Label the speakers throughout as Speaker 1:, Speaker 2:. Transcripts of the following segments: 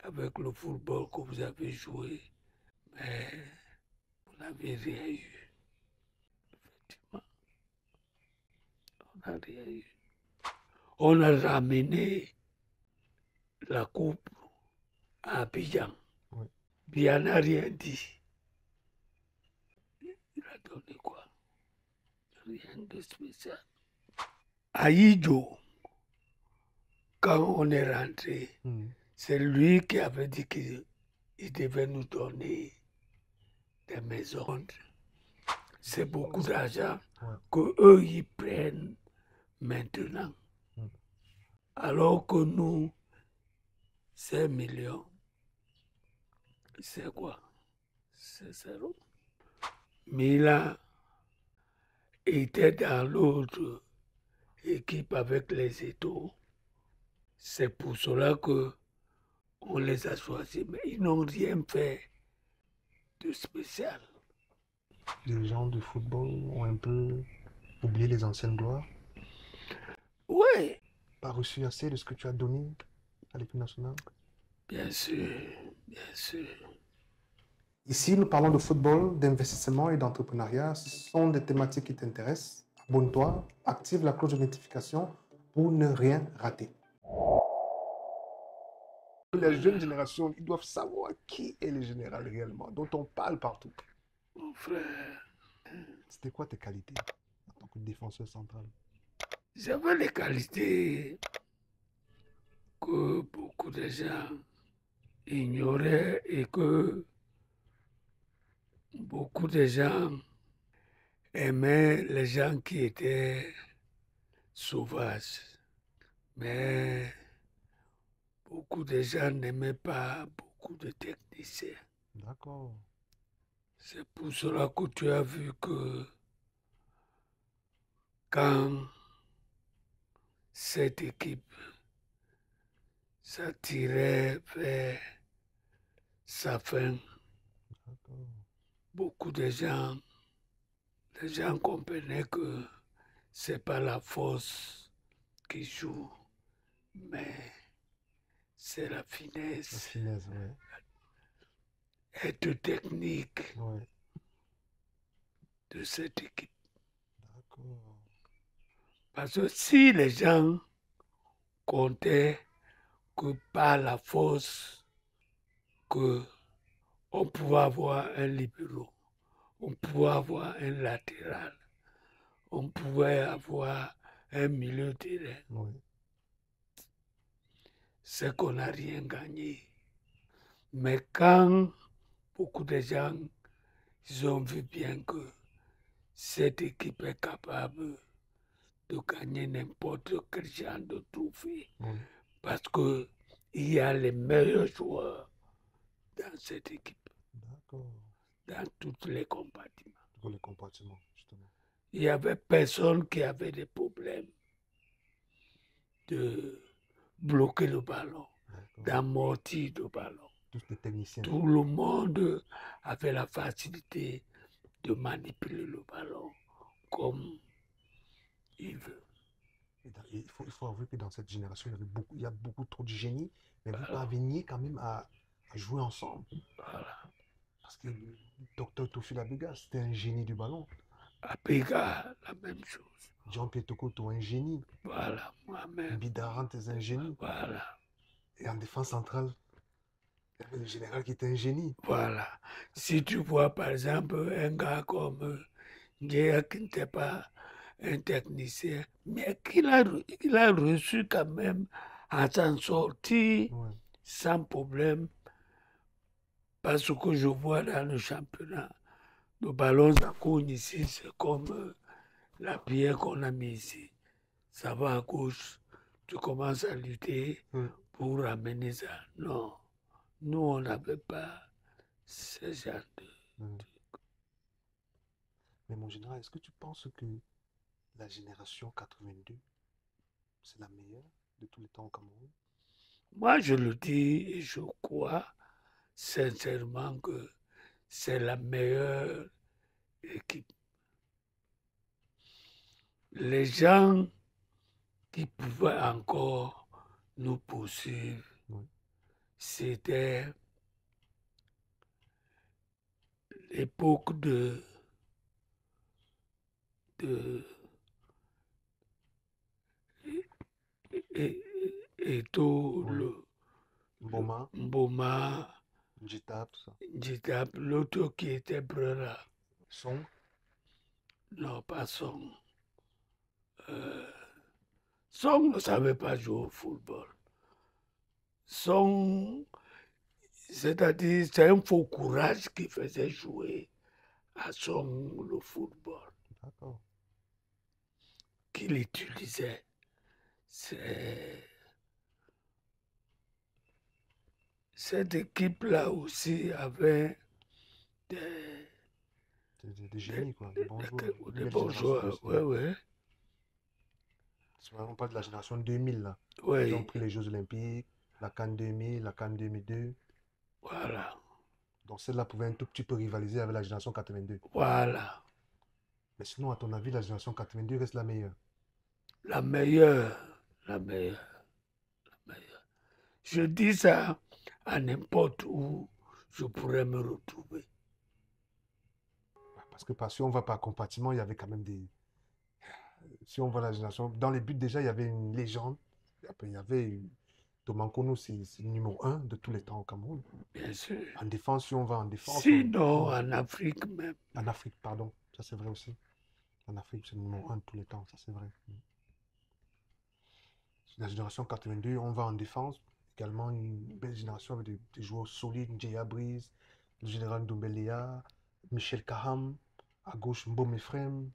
Speaker 1: avec le football que vous avez joué, mais vous n'avez rien eu. Effectivement, on n'a rien eu. On a ramené la coupe à Abidjan.
Speaker 2: Oui.
Speaker 1: Bien n'a rien dit. Il a donné quoi? Rien de spécial. À Idjo, quand on est rentré, c'est lui qui avait dit qu'il devait nous donner des maisons. C'est beaucoup d'argent qu'eux, ils prennent maintenant. Alors que nous, 5 millions, c'est quoi? C'est zéro. Milan était dans l'autre équipe avec les Étos. C'est pour cela qu'on les a choisis, mais ils n'ont rien fait de spécial.
Speaker 2: Les gens du football ont un peu oublié les anciennes gloires.
Speaker 1: Oui.
Speaker 2: Pas reçu assez de ce que tu as donné à l'équipe nationale?
Speaker 1: Bien sûr, bien sûr.
Speaker 2: Ici, nous parlons de football, d'investissement et d'entrepreneuriat. Ce sont des thématiques qui t'intéressent. Abonne-toi, active la cloche de notification pour ne rien rater. Les jeunes générations, ils doivent savoir qui est le général réellement, dont on parle partout.
Speaker 1: Mon frère,
Speaker 2: C'était quoi tes qualités en tant que défenseur central?
Speaker 1: j'avais les qualités que beaucoup de gens ignoraient et que beaucoup de gens aimaient les gens qui étaient sauvages. Mais beaucoup de gens n'aimaient pas beaucoup de techniciens.
Speaker 2: D'accord.
Speaker 1: C'est pour cela que tu as vu que quand cette équipe s'attirait vers sa fin, beaucoup de gens, les gens comprenaient que c'est pas la force qui joue, mais c'est la finesse.
Speaker 2: La finesse, ouais.
Speaker 1: Être technique
Speaker 2: Ouais.
Speaker 1: de cette équipe.
Speaker 2: D'accord.
Speaker 1: Parce que si les gens comptaient que par la force que on pouvait avoir un libéro, on pouvait avoir un latéral, on pouvait avoir un milieu de terrain,
Speaker 2: Ouais.
Speaker 1: c'est qu'on n'a rien gagné. Mais quand beaucoup de gens ils ont vu bien que cette équipe est capable de gagner n'importe quel genre de trophée,
Speaker 2: Ouais.
Speaker 1: parce qu'il y a les meilleurs joueurs dans cette équipe,
Speaker 2: D'accord.
Speaker 1: dans tous les compartiments.
Speaker 2: Tous les compartiments, justement.
Speaker 1: Il n'y avait personne qui avait des problèmes de bloquer le ballon, d'amortir le ballon.
Speaker 2: Tous les techniciens.
Speaker 1: Tout le monde avait la facilité de manipuler le ballon comme il veut.
Speaker 2: Il faut avouer que dans cette génération, il y a beaucoup trop de génie, mais vous parveniez quand même à jouer ensemble.
Speaker 1: Voilà.
Speaker 2: Parce que le docteur Tofil Abega, c'était un génie du ballon.
Speaker 1: Abega, la même chose.
Speaker 2: Jean-Pierre Tokoto, un génie.
Speaker 1: Voilà, moi-même.
Speaker 2: Bidarant est un génie.
Speaker 1: Voilà.
Speaker 2: Et en défense centrale, il y avait le général qui était un génie.
Speaker 1: Voilà. Si tu vois par exemple un gars comme Ndiaye qui n'était pas un technicien, mais qu'il a reçu quand même à s'en sortir sans problème, parce que je vois dans le championnat, le ballon ça cogne ici, c'est comme la pierre qu'on a mis ici. Ça va à gauche, tu commences à lutter pour ramener ça. Non, nous on n'avait pas ce genre de...
Speaker 2: Mais mon général, est-ce que tu penses que la génération 82, c'est la meilleure de tous les temps au Cameroun?
Speaker 1: Moi, je le dis et je crois sincèrement que c'est la meilleure équipe. Les gens qui pouvaient encore nous poursuivre, c'était l'époque de Eto,
Speaker 2: Ouais. Mboma,
Speaker 1: Mboma,
Speaker 2: Njita, tout ça.
Speaker 1: Njitap, l'autre qui était Brera.
Speaker 2: Song.
Speaker 1: Non, pas Song. Song ne savait pas jouer au football. Song, c'est-à-dire, c'est un faux courage qui faisait jouer à Song le football,
Speaker 2: D'accord.
Speaker 1: qu'il utilisait. Cette équipe-là aussi avait des,
Speaker 2: Des génies, quoi. Des bons joueurs. Une
Speaker 1: des
Speaker 2: belle
Speaker 1: bons
Speaker 2: génération
Speaker 1: joueurs.
Speaker 2: aussi.
Speaker 1: Oui, oui.
Speaker 2: C'est vraiment pas de la génération 2000, là. Ils ont
Speaker 1: Oui,
Speaker 2: pris les Jeux Olympiques, la CAN 2000, la CAN 2002.
Speaker 1: voilà.
Speaker 2: Donc celle-là pouvait un tout petit peu rivaliser avec la génération 82.
Speaker 1: Voilà.
Speaker 2: Mais sinon, à ton avis, la génération 82 reste la meilleure.
Speaker 1: La meilleure. La meilleure. Je dis ça à n'importe où je pourrais me retrouver.
Speaker 2: Parce que si on va par compartiment, il y avait quand même des... Si on voit la génération... Dans les buts, déjà, il y avait une légende. Après, il y avait... Thomas Nkono, c'est le numéro un de tous les temps au Cameroun.
Speaker 1: Bien sûr.
Speaker 2: En défense, si on va en défense,
Speaker 1: Sinon, en Afrique même.
Speaker 2: en Afrique, pardon, ça c'est vrai aussi. En Afrique, c'est le numéro un de tous les temps, ça c'est vrai. La génération 82, on va en défense. Également une belle génération avec des joueurs solides, Njaya Brice, le général Doumbelea, Michel Kaham, à gauche Mbom Efrem,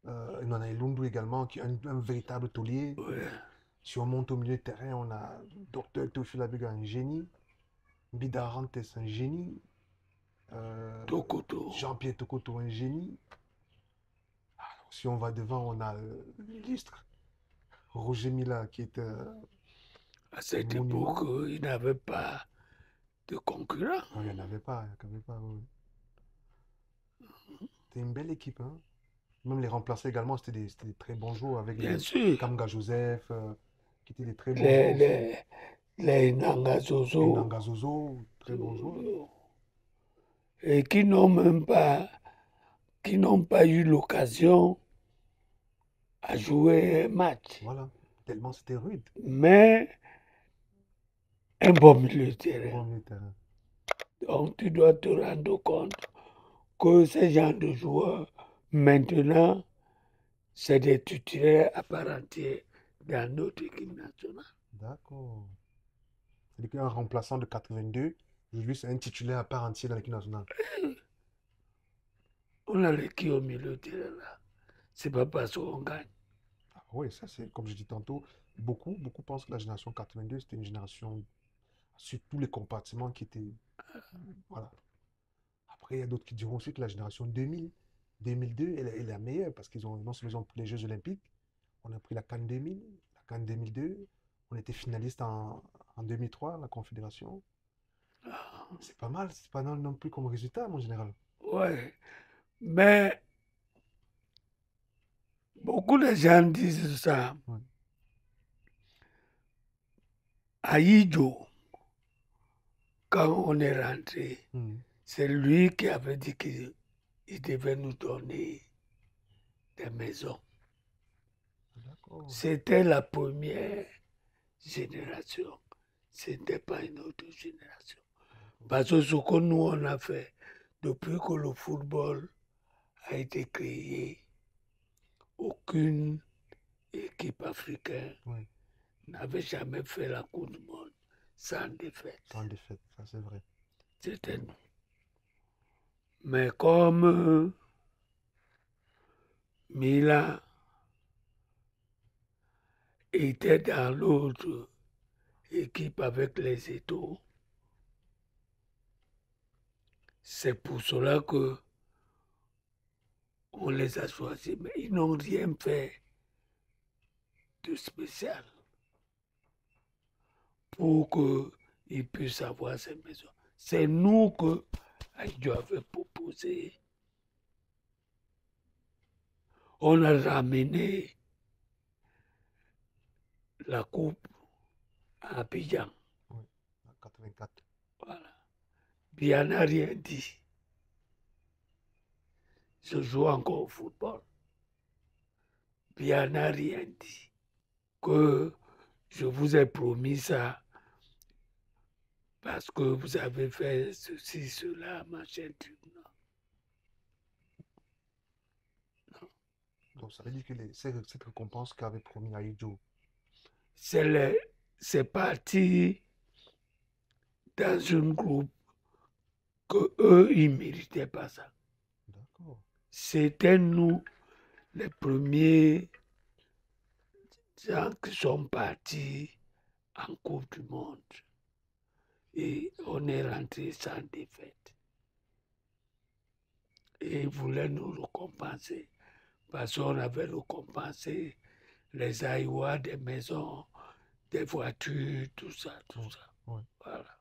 Speaker 2: Nana Elundu également, qui est un véritable taulier.
Speaker 1: Ouais.
Speaker 2: Si on monte au milieu de terrain, on a Docteur Théophile Abega, un génie, Bida Arantes, un génie,
Speaker 1: Tokoto.
Speaker 2: Jean-Pierre Tokoto, un génie. Si on va devant, on a l'illustre Roger Mila, qui est
Speaker 1: À
Speaker 2: un
Speaker 1: cette époque,
Speaker 2: monument.
Speaker 1: il n'avait pas de concurrent.
Speaker 2: Non, il n'y en avait pas, il n'y en avait pas. Ouais. C'était une belle équipe, hein. Même les remplaçants également, c'était des très bons joueurs avec
Speaker 1: Bien
Speaker 2: les
Speaker 1: sûr.
Speaker 2: Kamga Joseph, qui étaient des très bons joueurs
Speaker 1: Les,
Speaker 2: aussi.
Speaker 1: les, les
Speaker 2: Et
Speaker 1: Nangazozo,
Speaker 2: Nanga Zozo, très bons joueurs.
Speaker 1: et qui n'ont même pas, qui n'ont pas eu l'occasion à jouer un match.
Speaker 2: Voilà, tellement c'était rude.
Speaker 1: Mais un bon milieu de
Speaker 2: Un
Speaker 1: terrain.
Speaker 2: bon milieu de terrain.
Speaker 1: Donc tu dois te rendre compte que ce genre de joueurs, maintenant, c'est des titulaires à part entière dans notre équipe nationale.
Speaker 2: D'accord. C'est-à-dire qu'un remplaçant de 82, aujourd'hui, c'est un titulaire à part entière dans l'équipe nationale.
Speaker 1: On a l'équipe au milieu de terrain là. C'est pas parce qu'on gagne.
Speaker 2: Ah oui, ça c'est, comme je dis tantôt, beaucoup pensent que la génération 82, c'était une génération sur tous les compartiments qui étaient... Voilà. Après, il y a d'autres qui diront aussi que la génération 2000, 2002, elle est la meilleure parce qu'ils ont, non seulement ils ont pris les Jeux Olympiques, on a pris la CAN 2000, la CAN 2002, on était finaliste en 2003, la Confédération. C'est pas mal, c'est pas mal non plus comme résultat, mon général.
Speaker 1: Ouais. Mais beaucoup de gens disent ça.
Speaker 2: Ouais.
Speaker 1: À Ijo, quand on est rentré,
Speaker 2: Mhm.
Speaker 1: c'est lui qui avait dit qu'il devait nous donner des maisons.
Speaker 2: D'accord.
Speaker 1: C'était la première génération. Ce n'était pas une autre génération. Parce que ce que nous, on a fait depuis que le football a été créé, aucune équipe africaine
Speaker 2: Ouais,
Speaker 1: n'avait jamais fait la Coupe du Monde sans défaite.
Speaker 2: sans défaite, ça c'est vrai.
Speaker 1: C'était nous. Mais comme Milan était dans l'autre équipe avec les étaux, c'est pour cela que on les a choisis. Mais ils n'ont rien fait de spécial pour qu'ils puissent avoir ces maisons. C'est nous que Dieu avait proposé. On a ramené la coupe à Abidjan.
Speaker 2: Ouais.
Speaker 1: rien n'a rien dit. Je joue encore au football. Rien n'a rien dit. Que je vous ai promis ça parce que vous avez fait ceci, cela, machin, truc. Non.
Speaker 2: Donc, ça veut dire que cette récompense qu'avait promis Aïdjo,
Speaker 1: C'est parti dans un groupe que eux, ils ne méritaient pas ça.
Speaker 2: d'accord.
Speaker 1: C'était nous les premiers gens qui sont partis en Coupe du Monde. Et on est rentré sans défaite. Et ils voulaient nous récompenser parce qu'on avait récompensé les Aïwas des maisons, des voitures, tout ça, tout
Speaker 2: Ouais,
Speaker 1: ça.
Speaker 2: ouais.
Speaker 1: Voilà.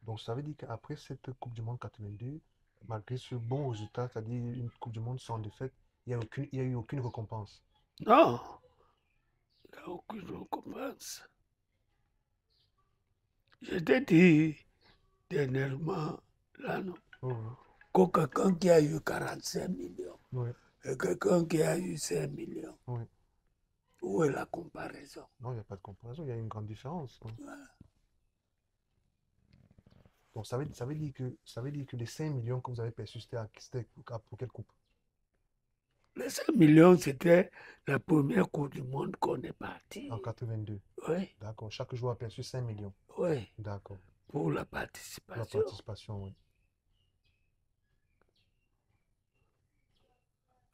Speaker 2: Donc, ça veut dire qu'après cette Coupe du Monde 82, malgré ce bon résultat, c'est-à-dire une Coupe du Monde sans défaite, il y a eu aucune récompense.
Speaker 1: Non, il n'y a aucune récompense. Je t'ai dit dernièrement, là, non,
Speaker 2: Oh,
Speaker 1: que quelqu'un qui a eu 45 millions
Speaker 2: oui,
Speaker 1: et quelqu'un qui a eu 5 millions,
Speaker 2: oui.
Speaker 1: où est la comparaison?
Speaker 2: Non, il n'y a pas de comparaison, il y a une grande différence. Oui. Donc, ça veut dire que les 5 millions que vous avez perçus, pour quelle coupe?
Speaker 1: Les 5 millions, c'était la première Coupe du Monde qu'on est
Speaker 2: En
Speaker 1: parti.
Speaker 2: 82.
Speaker 1: Oui,
Speaker 2: D'accord. Chaque joueur a perçu 5 millions.
Speaker 1: oui,
Speaker 2: D'accord.
Speaker 1: pour la
Speaker 2: Pour la
Speaker 1: participation.
Speaker 2: participation, oui.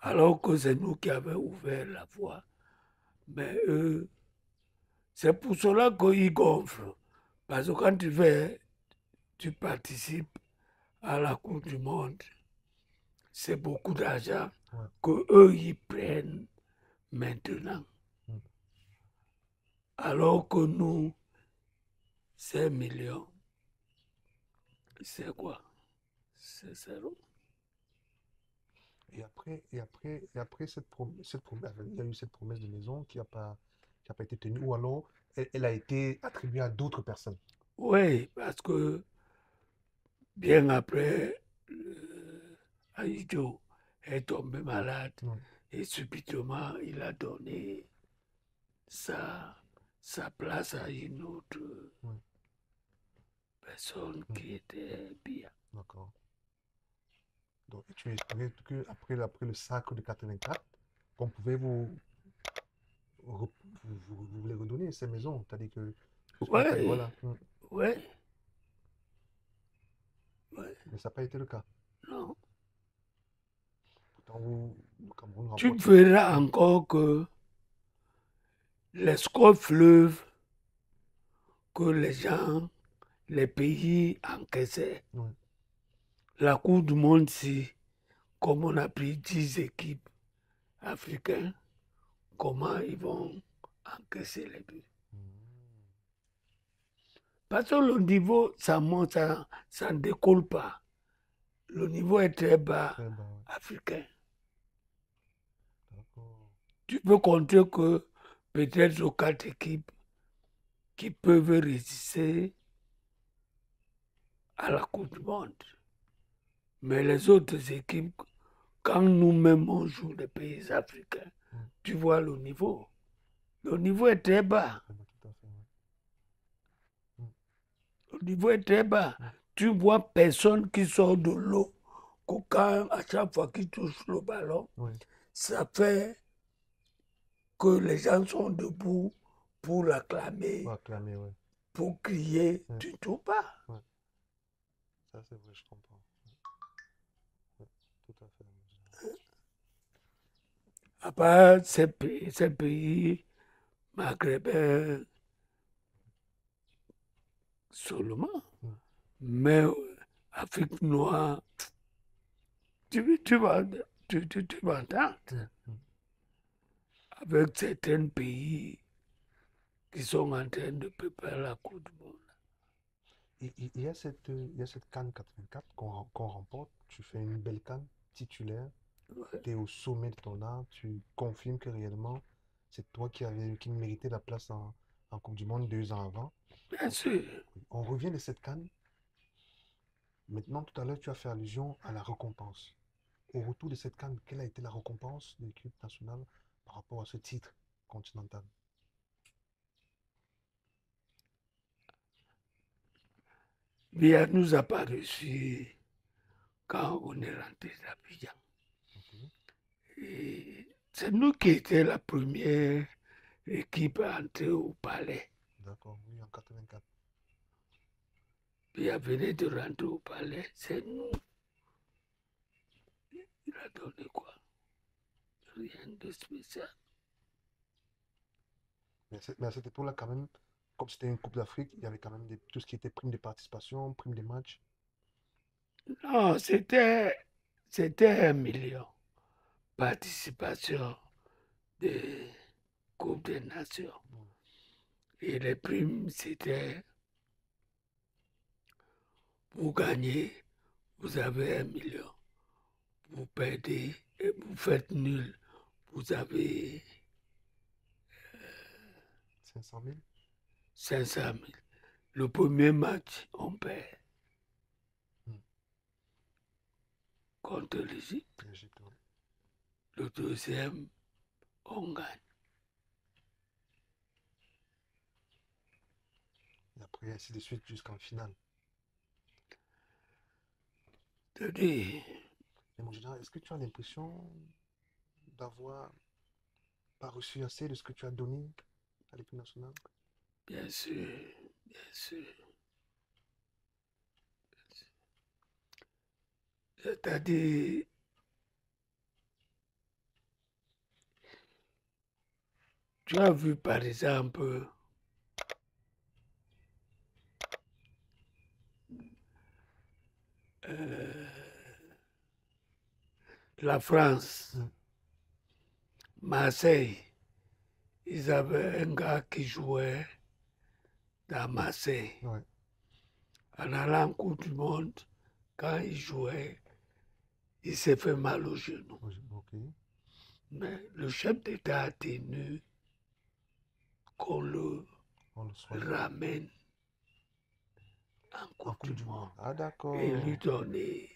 Speaker 1: Alors que c'est nous qui avons ouvert la voie. Mais eux, c'est pour cela qu'ils gonflent. Parce que quand tu participes à la Coupe du Monde, c'est beaucoup d'argent
Speaker 2: Ouais.
Speaker 1: que eux ils prennent maintenant.
Speaker 2: Mm.
Speaker 1: Alors que nous, 5 millions, c'est quoi? C'est zéro.
Speaker 2: Et après il y a eu cette promesse de maison qui a pas été tenue, ou alors elle a été attribuée à d'autres personnes.
Speaker 1: Oui, parce que bien après, Aïdjo est tombé malade
Speaker 2: Oui,
Speaker 1: et subitement il a donné sa, sa place à une autre
Speaker 2: oui,
Speaker 1: personne
Speaker 2: mm,
Speaker 1: qui était bien.
Speaker 2: d'accord. Donc, tu espérais qu'après le sacre de 84, qu'on pouvait vous les redonner, ces maisons. C'est-à-dire que,
Speaker 1: Oui,
Speaker 2: voilà.
Speaker 1: oui, oui,
Speaker 2: Mais ça n'a pas été le cas.
Speaker 1: non.
Speaker 2: Pourtant, le Cameroun
Speaker 1: Tu
Speaker 2: remporte cette.
Speaker 1: verras
Speaker 2: Mm,
Speaker 1: encore que les scores fleuves que les gens, les pays encaissaient.
Speaker 2: oui,
Speaker 1: La Coupe du Monde, si, comme on a pris 10 équipes africaines, comment ils vont encaisser les buts?
Speaker 2: mm,
Speaker 1: Parce que le niveau, ça monte, ça ne décolle pas. Le niveau est très bas
Speaker 2: très bas, ouais.
Speaker 1: africain.
Speaker 2: D'accord.
Speaker 1: Tu peux compter que peut-être aux 4 équipes qui peuvent résister à la Coupe du Monde. Mais les autres équipes, quand nous-mêmes on joue les pays africains,
Speaker 2: Mm,
Speaker 1: tu vois le niveau. Le niveau est très bas.
Speaker 2: très bas, tout à fait, ouais. Mm,
Speaker 1: Le niveau est très bas.
Speaker 2: mm,
Speaker 1: Tu vois personne qui sort de l'eau. Quand, à chaque fois qu'il touche le ballon,
Speaker 2: oui,
Speaker 1: ça fait que les gens sont debout pour
Speaker 2: pour
Speaker 1: l'acclamer,
Speaker 2: acclamer, ouais.
Speaker 1: pour crier.
Speaker 2: Ouais,
Speaker 1: Tu ne trouves pas.
Speaker 2: ouais. Ça, c'est vrai, je comprends. Ouais, tout à fait.
Speaker 1: À part ces pays maghrébins seulement.
Speaker 2: Mm,
Speaker 1: Mais Afrique noire, tu vas, tu vas entendre
Speaker 2: mm, mm.
Speaker 1: avec certains pays qui sont en train de préparer la Coupe du Monde.
Speaker 2: Et il y a cette CAN 84 qu'on remporte. Tu fais une belle CAN titulaire.
Speaker 1: Ouais,
Speaker 2: Tu es au sommet de ton art. Tu confirmes que réellement, c'est toi qui méritais la place en Coupe du Monde 2 ans avant.
Speaker 1: bien
Speaker 2: On,
Speaker 1: sûr.
Speaker 2: on revient de cette CAN. Maintenant, tout à l'heure, tu as fait allusion à la récompense. Au retour de cette CAN, quelle a été la récompense de l'équipe nationale par rapport à ce titre continental?
Speaker 1: Bien, nous a pas reçu quand on est rentré d'Abidjan.
Speaker 2: Ok,
Speaker 1: Et c'est nous qui étions la première équipe à entrer au palais.
Speaker 2: d'accord, oui, en 84.
Speaker 1: Puis elle venait de rentrer au palais, c'est nous. Il a donné quoi? Rien de spécial.
Speaker 2: Mais à cette époque-là, quand même, comme c'était une Coupe d'Afrique, il y avait quand même tout ce qui était prime de participation, prime de match.
Speaker 1: Non, c'était 1 million. Participation de Coupe des Nations.
Speaker 2: Mm.
Speaker 1: Et les primes, c'était vous gagnez, vous avez 1 million. Vous perdez et vous faites nul, vous avez
Speaker 2: 500 000?
Speaker 1: 500 000. Le premier match, on perd
Speaker 2: Mm.
Speaker 1: contre l'Égypte.
Speaker 2: L'Égypte, ouais.
Speaker 1: Le deuxième, on gagne.
Speaker 2: Et après, ainsi de suite jusqu'en finale.
Speaker 1: C'est-à-dire,
Speaker 2: Mais mon général, est-ce que tu as l'impression d'avoir pas reçu assez de ce que tu as donné à l'équipe nationale?
Speaker 1: bien sûr, bien sûr. C'est-à-dire, tu as vu par exemple euh, la France,
Speaker 2: Mm.
Speaker 1: Marseille, ils avaient un gars qui jouait dans Marseille.
Speaker 2: Ouais.
Speaker 1: En allant en Coupe du Monde, quand il jouait, il s'est fait mal au genou.
Speaker 2: Ok.
Speaker 1: Mais le chef d'État a tenu qu'on le
Speaker 2: On le soigne.
Speaker 1: ramène en
Speaker 2: En
Speaker 1: Coupe
Speaker 2: Coupe
Speaker 1: du
Speaker 2: du
Speaker 1: Monde
Speaker 2: Monde. Ah,
Speaker 1: et lui
Speaker 2: d'accord.
Speaker 1: donner,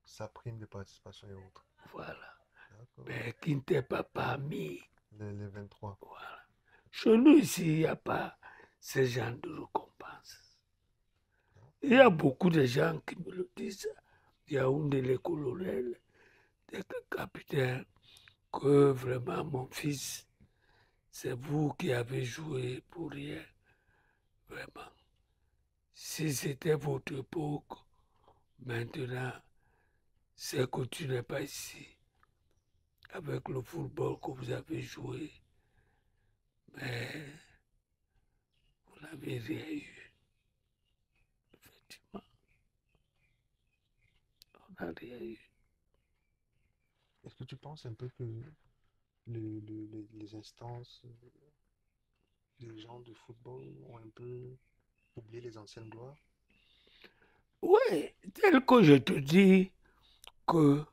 Speaker 2: Sa prime de participation et autres.
Speaker 1: voilà,
Speaker 2: D'accord.
Speaker 1: mais qui n'était pas parmi.
Speaker 2: Les 23.
Speaker 1: Voilà. Chez nous ici, il n'y a pas ce genre de récompense. Il y a beaucoup de gens qui me le disent. Il y a un des colonels, des capitaines, que vraiment mon fils, c'est vous qui avez joué pour rien. Vraiment. Si c'était votre époque, maintenant, c'est que tu n'es pas ici. Avec le football que vous avez joué, mais vous n'avez rien eu. Effectivement, on n'a rien eu.
Speaker 2: Est-ce que tu penses un peu que les instances, les gens de football ont un peu oublié les anciennes gloires?
Speaker 1: Oui, tel que je te dis que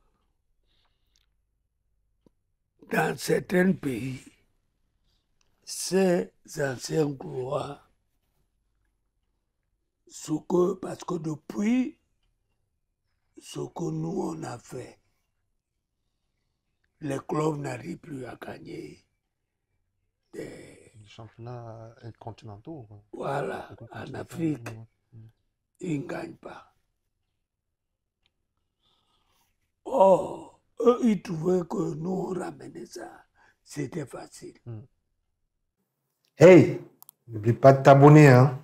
Speaker 1: dans certains pays, ces anciens gloires, parce que depuis ce que nous on a fait, les clubs n'arrivent plus à gagner des,
Speaker 2: Les championnats continentaux, quoi.
Speaker 1: voilà,
Speaker 2: Les coupes
Speaker 1: en
Speaker 2: continentales.
Speaker 1: Afrique,
Speaker 2: Ouais. Mm.
Speaker 1: ils ne gagnent pas. Or, eux, ils trouvaient que nous, on ramenait ça. C'était facile.
Speaker 2: Mm. Hey, n'oublie pas de t'abonner, hein.